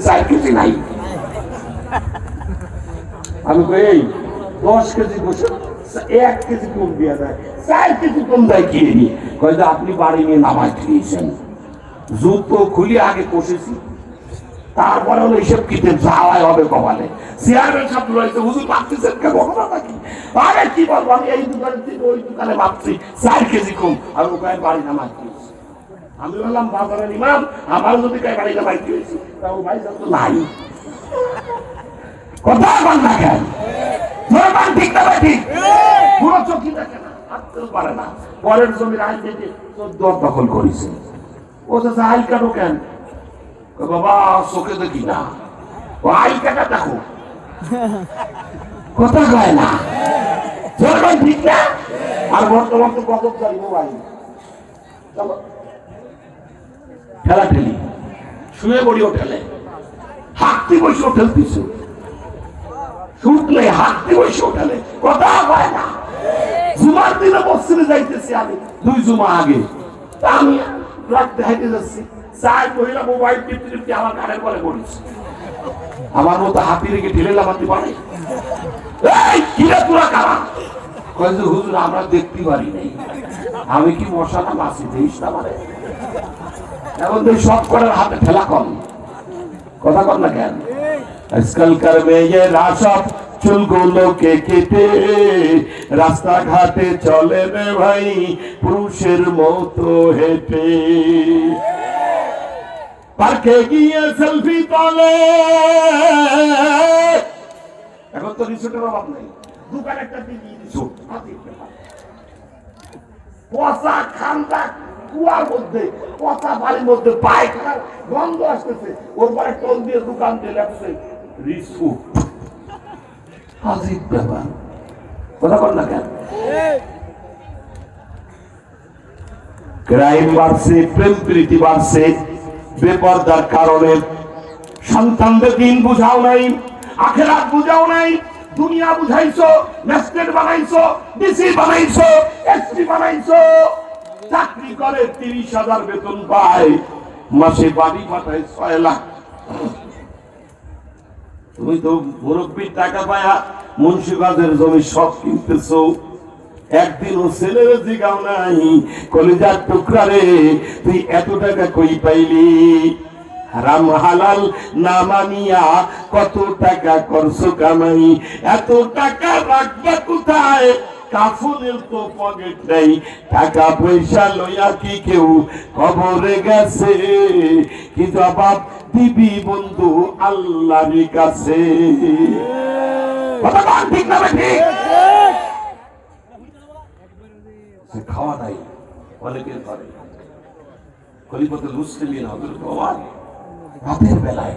4 KG নাই। আমি কই এই 10 কেজি গোশত 1 কেজি কম দিয়া যায়, 4 কেজি কম দেয় কি নি? কই যে আপনি বাড়ি নিয়ে নামাজ দিয়েছেন, জুতো খুলে আগে কষেছি, তারপরে হলো এইসব কিতে জ্বালায় হবে কপালে। চেয়ারম্যান সাহেব রয়েছে, হুজুর ভাবতেছেন কেন ঘটনা নাকি? আরে কি বলবো, আমি এই দোকানের থেকে ওই দোকানে ভাবছি 4 কেজি কম, আর ওখানে বাড়ি নামাজ দিয়েছি। আমি বললাম বাজারের ইমাম, আমার যদি কাই বাড়ি নামাজ দিয়েছি তাও ভাই তো নাই। কথা বল না কেন? ধর্মান ঠিক না ঠিক? পুরো চোখই দেখে না, হাঁটতেও পারে না। পরের জমির আইন থেকে 14 দখল করেছে। ও তো আইল কাটো কেন? বাবা চোখে দেখি না, ও আইল কাটা দেখো। কথা কয় না, ধর্মান ঠিক না। আর বর্তমান তো গজবদারি মোবাইল, চলো ঠেলা ঠেলি, শুয়ে বড়িও ঠেলে, হাঁটতে বসেও ঠেলতেছে, শুটলে হাঁটতে বসেও ঠেলে। কথা হয় না। জুমার দিনে মসজিদে যাইতেছি আমি 2 জুমা আগে, তা আমি রাখতে হাইতে যাচ্ছি, 4 মহিলা মোবাইল টিপতে টিপতে আমার ঘাড়ের পরে পড়েছে। আমার মতো হাতি রেখে ঠেলে লামাতে পারে? এই কিরা তোরা কারা? কয় যে হুজুর আমরা দেখতে পারি নাই। আমি কি মশা না মাছি দেইস না মানে? এখন তো সব করার হাতে ঠেলা কম। কথা কর না কেন? আজকালকার মেয়েরা সব চুলগুলোকে কেটে রাস্তাঘাটে চলে রে ভাই পুরুষের মতো হেঁটে। পার্কে গিয়ে সেলফি তোলে। এখন তো রিসোর্টের অভাব নেই, দোকান একটা দিয়ে রিসোর্ট, পচা খান্দা কুয়ার মধ্যে, পচা বাড়ির মধ্যে পায়খানার গন্ধ আসতেছে, ওর পরে টোল দিয়ে দোকান দিয়ে লেখছে রিসোর্ট। আজীব ব্যাপার। কথা বল না কেন? ক্রাইম বাড়ছে, প্রেম প্রীতি বাড়ছে, বেপরদার কারণে। সন্তানদের দিন বুঝাও নাই, আখিরাত বুঝাও নাই। দুনিয়া বুঝাইছো, ম্যাজিস্ট্রেট বানাইছো, ডিসি বানাইছো, এসপি বানাইছো, চাকরি করে 30,000 বেতন পায়, মাসে বাড়ি পাঠায় 6 লাখ। তুমি তো মুরব্বীর টাকা পায়া মুন্সিবাদের জমি সব কিনতেছো। একদিনও ছেলের জিগাও নাই, কলিজার টুকরা রে তুই এত টাকা কই পাইলি? হারাম হালাল না মানিয়া কত টাকা করছো কামাই, এত টাকা রাখবা কোথায়? কাফনের তো পকেট নাই, টাকা পয়সা লইয়া কি কেউ কবরে গেছে? কি জবাব দিবি বন্ধু আল্লাহর কাছে? কথা বল ঠিক না ঠিক? খাওয়া নাই অনেকের ঘরে, খলিফাতুল মুসলিমিন হযরত ওমর রাতের বেলায়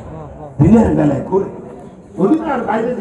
দিনের বেলায় করে বাইরে